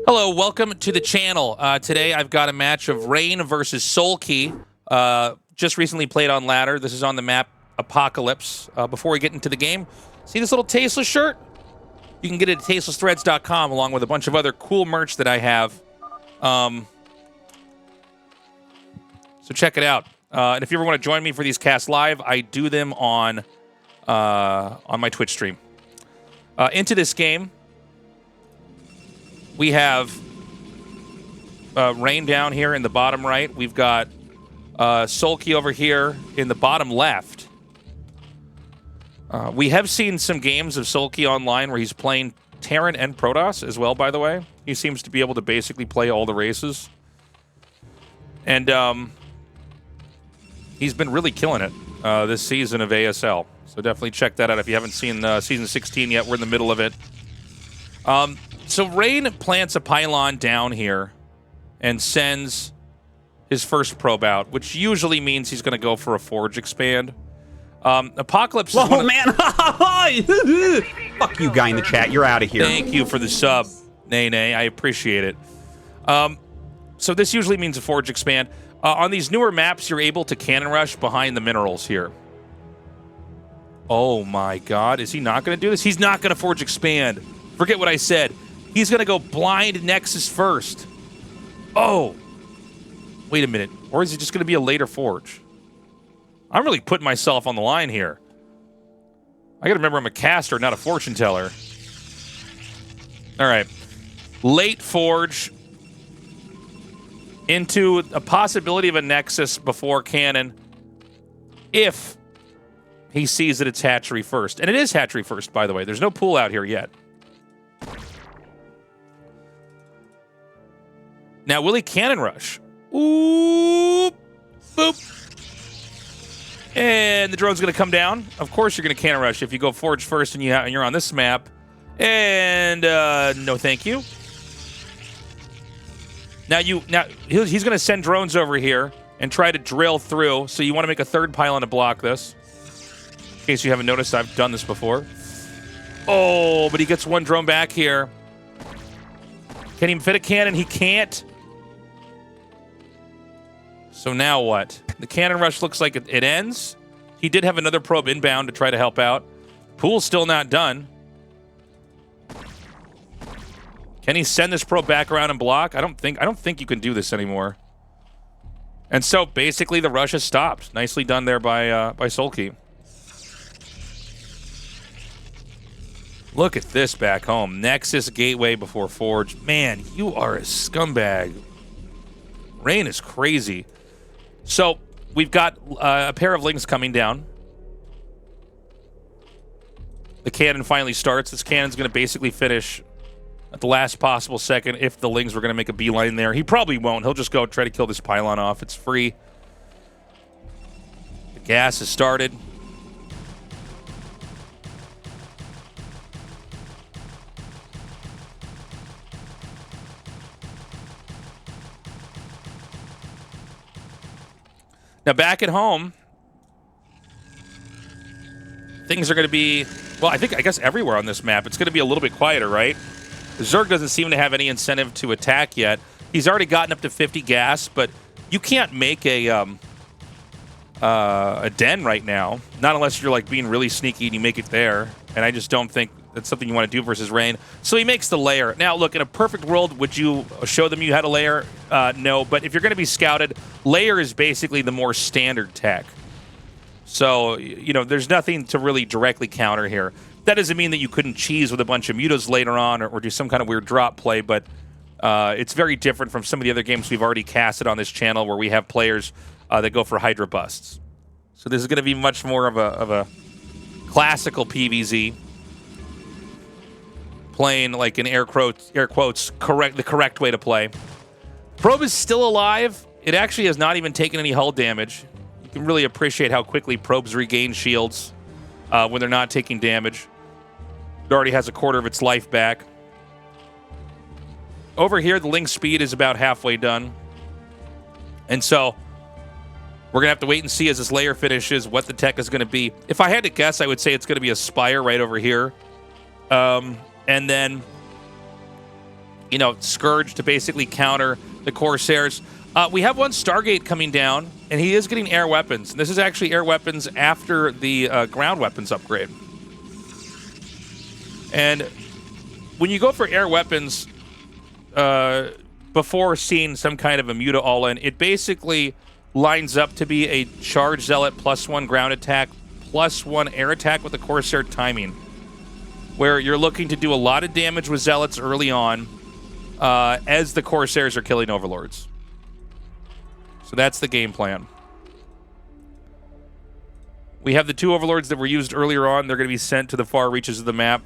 Hello, welcome to the channel. Today I've got a match of Rain versus Soulkey. Just recently played on ladder. This is on the map Apocalypse. Before we get into the game, see this little tasteless shirt? You can get it at tastelessthreads.com along with a bunch of other cool merch that I have. So check it out. And if you ever want to join me for these casts live, I do them on my Twitch stream. Into this game, we have Rain down here in the bottom right. We've got Soulkey over here in the bottom left. We have seen some games of Soulkey online where he's playing Terran and Protoss as well, by the way. He seems to be able to basically play all the races. And he's been really killing it this season of ASL. So definitely check that out if you haven't seen Season 16 yet. We're in the middle of it. So Rain plants a pylon down here and sends his first probe out, which usually means he's going to go for a Forge expand. Apocalypse is Whoa, man! Fuck you, guy in the chat. You're out of here. Thank you for the sub, Nay. I appreciate it. So this usually means a Forge expand. On these newer maps, you're able to cannon rush behind the minerals here. Oh my god, is he not going to do this? He's not going to Forge expand. Forget what I said. He's going to go blind Nexus first. Oh. Wait a minute. Or is it just going to be a later Forge? I'm really putting myself on the line here. I got to remember I'm a caster, not a fortune teller. All right. Late Forge into a possibility of a Nexus before cannon if he sees that it's hatchery first. And it is hatchery first, by the way. There's no pool out here yet. Now, will he cannon rush? Ooh, boop. And the drone's going to come down. Of course you're going to cannon rush if you go Forge first and you're on this map. And no thank you. Now he's going to send drones over here and try to drill through. So you want to make a third pylon to block this. In case you haven't noticed, I've done this before. Oh, but he gets one drone back here. Can he fit a cannon? He can't. So now what? The cannon rush looks like it ends. He did have another probe inbound to try to help out. Pool's still not done. Can he send this probe back around and block? I don't think you can do this anymore. And so basically the rush has stopped. Nicely done there by Soulkey. Look at this back home. Nexus gateway before Forge. Man, you are a scumbag. Rain is crazy. So we've got a pair of lings coming down. The cannon finally starts. This cannon's going to basically finish at the last possible second if the lings were going to make a beeline there. He probably won't. He'll just go try to kill this pylon off. It's free. The gas has started. Now, back at home, things are going to be, well, I guess everywhere on this map, it's going to be a little bit quieter, right? Zerg doesn't seem to have any incentive to attack yet. He's already gotten up to 50 gas, but you can't make a den right now, not unless you're like being really sneaky and you make it there. And I just don't think that's something you want to do versus Rain. So he makes the lair. Now, look, in a perfect world, would you show them you had a lair? No, but if you're going to be scouted, lair is basically the more standard tech. So, you know, there's nothing to really directly counter here. That doesn't mean that you couldn't cheese with a bunch of mutas later on or do some kind of weird drop play, but it's very different from some of the other games we've already casted on this channel where we have players that go for Hydra busts. So this is going to be much more of a classical PvZ. Playing like in air quotes the correct way to play. Probe is still alive. It actually has not even taken any hull damage. You can really appreciate how quickly probes regain shields when they're not taking damage. It already has a quarter of its life back. Over here, the link speed is about halfway done. And so we're going to have to wait and see as this layer finishes what the tech is going to be. If I had to guess, I would say it's going to be a Spire right over here. And then you know, Scourge to basically counter the Corsairs. We have one Stargate coming down, and he is getting air weapons. This is actually air weapons after the ground weapons upgrade. And when you go for air weapons before seeing some kind of a Muta all-in, it basically lines up to be a Charge Zealot +1 ground attack +1 air attack with the Corsair timing, where you're looking to do a lot of damage with Zealots early on as the Corsairs are killing Overlords. So that's the game plan. We have the 2 Overlords that were used earlier on. They're going to be sent to the far reaches of the map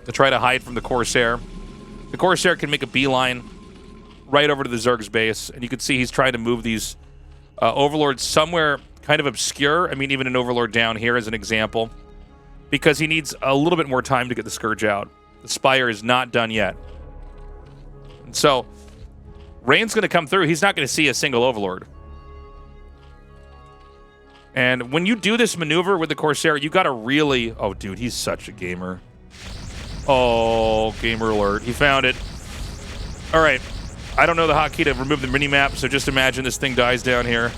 to try to hide from the Corsair. The Corsair can make a beeline right over to the Zerg's base, and you can see he's trying to move these Overlords somewhere kind of obscure. I mean, even an Overlord down here as an example, because he needs a little bit more time to get the Scourge out. The Spire is not done yet. And so Rain's going to come through. He's not going to see a single Overlord. And when you do this maneuver with the Corsair, you got to really... Oh, dude, he's such a gamer. Oh, gamer alert. He found it. All right. I don't know the hotkey to remove the mini-map, so just imagine this thing dies down here.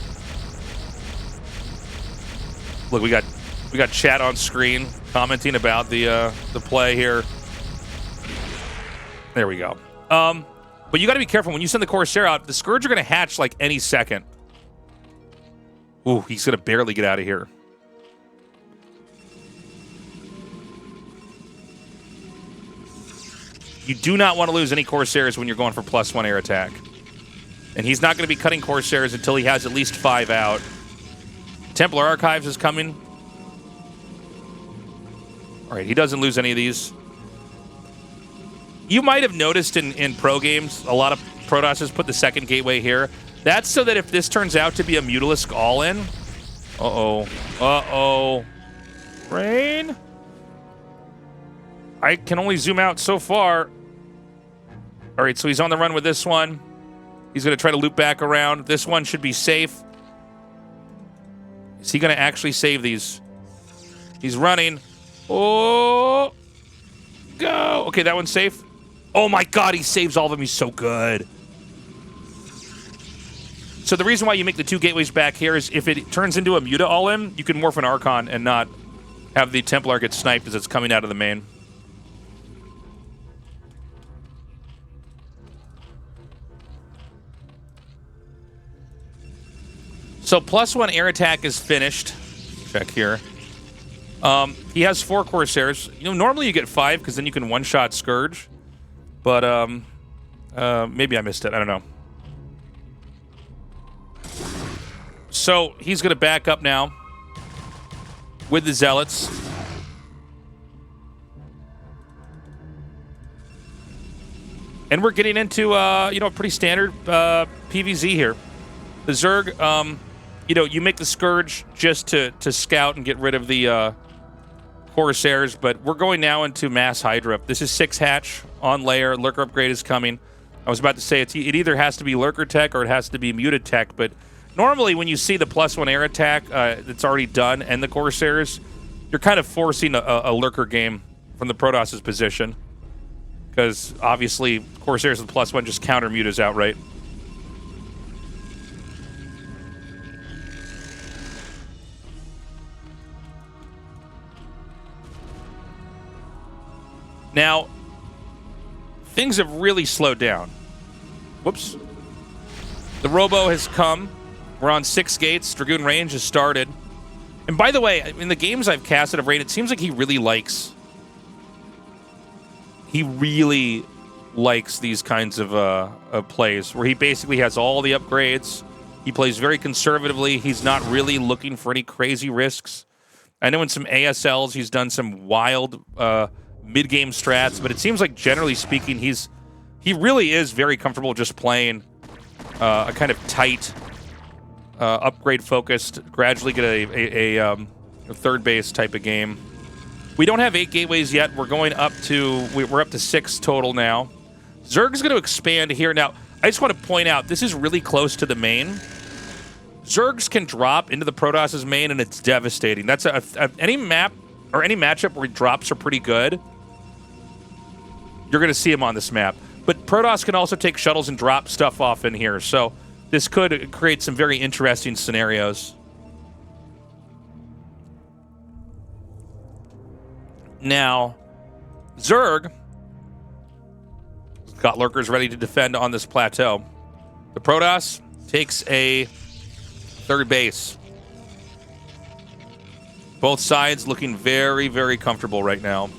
Look, we got chat on screen commenting about the play here. There we go. But you got to be careful when you send the Corsair out. The Scourge are going to hatch like any second. Ooh, he's going to barely get out of here. You do not want to lose any Corsairs when you're going for +1 air attack. And he's not going to be cutting Corsairs until he has at least 5 out. Templar Archives is coming. All right, he doesn't lose any of these. You might have noticed in pro games, a lot of Protosses put the second gateway here. That's so that if this turns out to be a Mutalisk all-in... Uh-oh. Uh-oh. Rain? I can only zoom out so far. All right, so he's on the run with this one. He's going to try to loop back around. This one should be safe. Is he going to actually save these? He's running. Oh! Go! Okay, that one's safe. Oh my god, he saves all of them. He's so good. So the reason why you make the 2 gateways back here is if it turns into a Muta all-in, you can morph an Archon and not have the Templar get sniped as it's coming out of the main. So +1 air attack is finished. Check here. He has 4 Corsairs. You know, normally you get 5 because then you can one-shot Scourge. But maybe I missed it. I don't know. So he's going to back up now with the Zealots. And we're getting into, you know, pretty standard PvZ here. The Zerg, you know, you make the Scourge just to scout and get rid of the Corsairs, but we're going now into Mass Hydra. This is 6 hatch on layer. Lurker upgrade is coming. I was about to say it either has to be Lurker tech or it has to be Muta tech, but normally when you see the +1 air attack that's already done and the Corsairs, you're kind of forcing a Lurker game from the Protoss' position, because obviously Corsairs with +1 just counter Mutas outright. Now, things have really slowed down. Whoops. The Robo has come. We're on 6 gates. Dragoon range has started. And by the way, in the games I've casted of Rain, it seems like he really likes these kinds of plays, where he basically has all the upgrades. He plays very conservatively. He's not really looking for any crazy risks. I know in some ASLs he's done some wild mid-game strats, but it seems like generally speaking he really is very comfortable just playing a kind of tight, upgrade-focused, gradually get a third base type of game. We don't have 8 gateways yet. We're going up to we're up to 6 total now. Zerg's going to expand here. Now, I just want to point out, this is really close to the main. Zergs can drop into the Protoss' main, and it's devastating. That's any map or any matchup where drops are pretty good. you're going to see him on this map. But Protoss can also take shuttles and drop stuff off in here, so this could create some very interesting scenarios. Now, Zerg got lurkers ready to defend on this plateau. The Protoss takes a third base. Both sides looking very, very comfortable right now.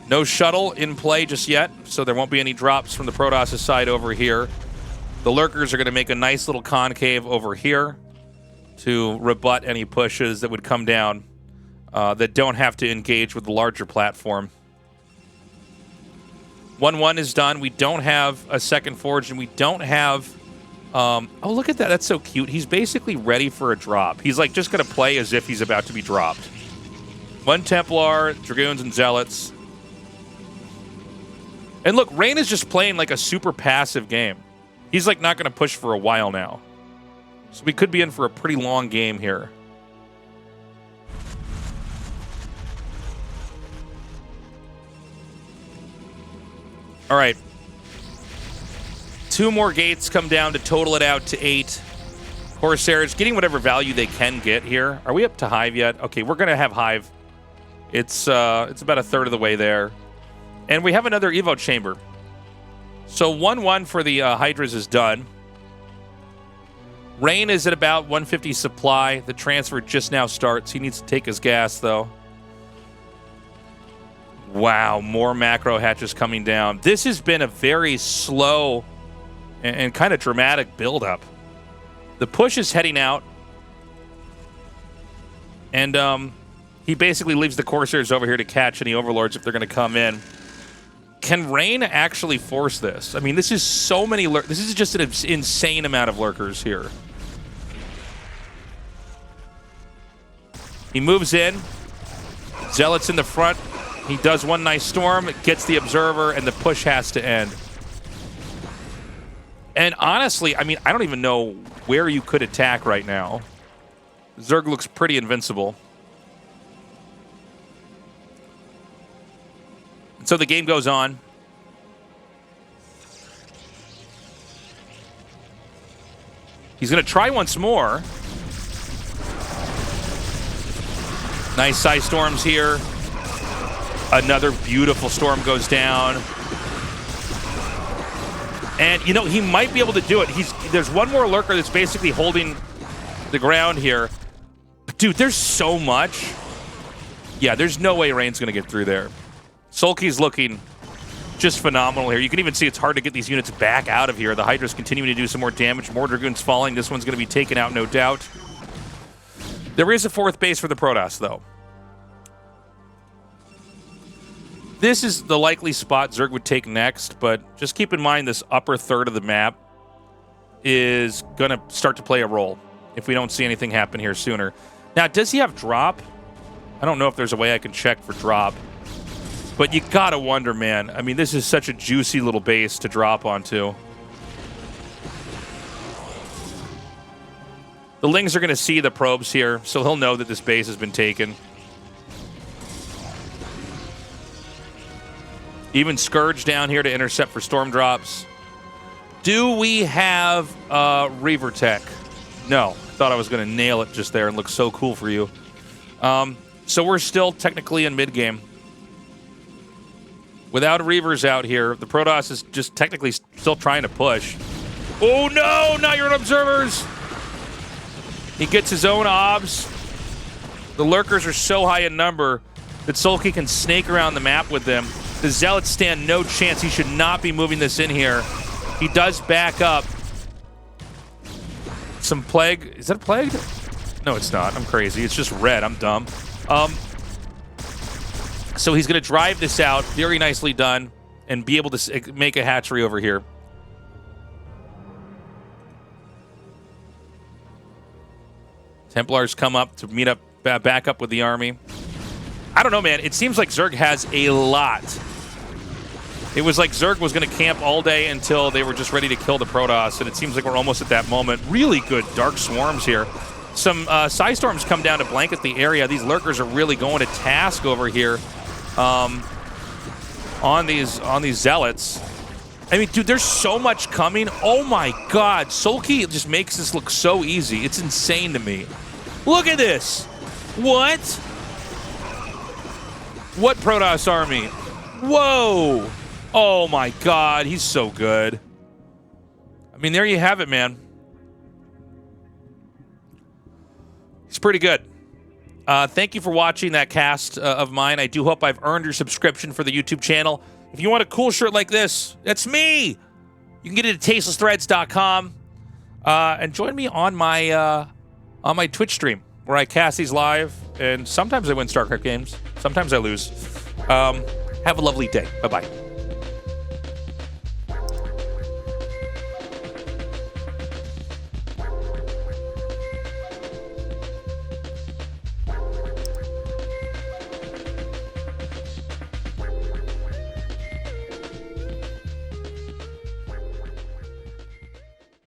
No shuttle in play just yet, so there won't be any drops from the Protoss' side over here. The lurkers are going to make a nice little concave over here to rebut any pushes that would come down that don't have to engage with the larger platform. 1-1 is done. We don't have a second forge, and we don't have... oh, look at that. That's so cute. He's basically ready for a drop. He's like just going to play as if he's about to be dropped. 1 Templar, Dragoons, and Zealots. And look, Rain is just playing like a super passive game. He's like not going to push for a while now. So we could be in for a pretty long game here. All right. 2 more gates come down to total it out to 8. Corsairs getting whatever value they can get here. Are we up to Hive yet? Okay, we're going to have Hive. It's about a third of the way there. And we have another Evo chamber. So 1-1 for the Hydras is done. Rain is at about 150 supply. The transfer just now starts. He needs to take his gas, though. Wow, more macro hatches coming down. This has been a very slow and kind of dramatic buildup. The push is heading out. And he basically leaves the Corsairs over here to catch any Overlords if they're going to come in. Can Rain actually force this? I mean, this is so many... This is just an insane amount of lurkers here. He moves in. Zealots in the front. He does one nice storm, gets the Observer, and the push has to end. And honestly, I mean, I don't even know where you could attack right now. Zerg looks pretty invincible. And so the game goes on. He's going to try once more. Nice size storms here. Another beautiful storm goes down. And, you know, he might be able to do it. There's one more lurker that's basically holding the ground here. But dude, there's so much. Yeah, there's no way Rain's going to get through there. Sulky's looking just phenomenal here. You can even see it's hard to get these units back out of here. The Hydra's continuing to do some more damage. More Dragoons falling. This one's going to be taken out, no doubt. There is a 4th base for the Protoss, though. This is the likely spot Zerg would take next, but just keep in mind this upper third of the map is going to start to play a role if we don't see anything happen here sooner. Now, does he have drop? I don't know if there's a way I can check for drop, but you got to wonder, man. I mean, this is such a juicy little base to drop onto. The Lings are going to see the probes here, so he'll know that this base has been taken. Even Scourge down here to intercept for storm drops. Do we have Reaver Tech? No. Thought I was going to nail it just there and look so cool for you. So we're still technically in mid-game. Without Reavers out here, the Protoss is just technically still trying to push. Oh no, not your observers! He gets his own obs. The lurkers are so high in number that Sulky can snake around the map with them. The Zealots stand no chance. He should not be moving this in here. He does back up. Some plague. Is that a plague? No, it's not. I'm crazy. It's just red. I'm dumb. So he's going to drive this out. Very nicely done. And be able to make a hatchery over here. Templars come up to meet up, back up with the army. I don't know, man. It seems like Zerg has a lot. It was like Zerg was going to camp all day until they were just ready to kill the Protoss, and it seems like we're almost at that moment. Really good Dark Swarms here. Some Psy Storms come down to blanket the area. These Lurkers are really going to task over here. on these zealots. I mean, dude, there's so much coming. Oh my God, Sulky just makes this look so easy. It's insane to me. Look at this. What? What Protoss army? Whoa. Oh my God, he's so good. I mean, there you have it, man. He's pretty good. Thank you for watching that cast of mine. I do hope I've earned your subscription for the YouTube channel. If you want a cool shirt like this, that's me. You can get it at tastelessthreads.com. And join me on my Twitch stream where I cast these live. And sometimes I win StarCraft games. Sometimes I lose. Have a lovely day. Bye-bye.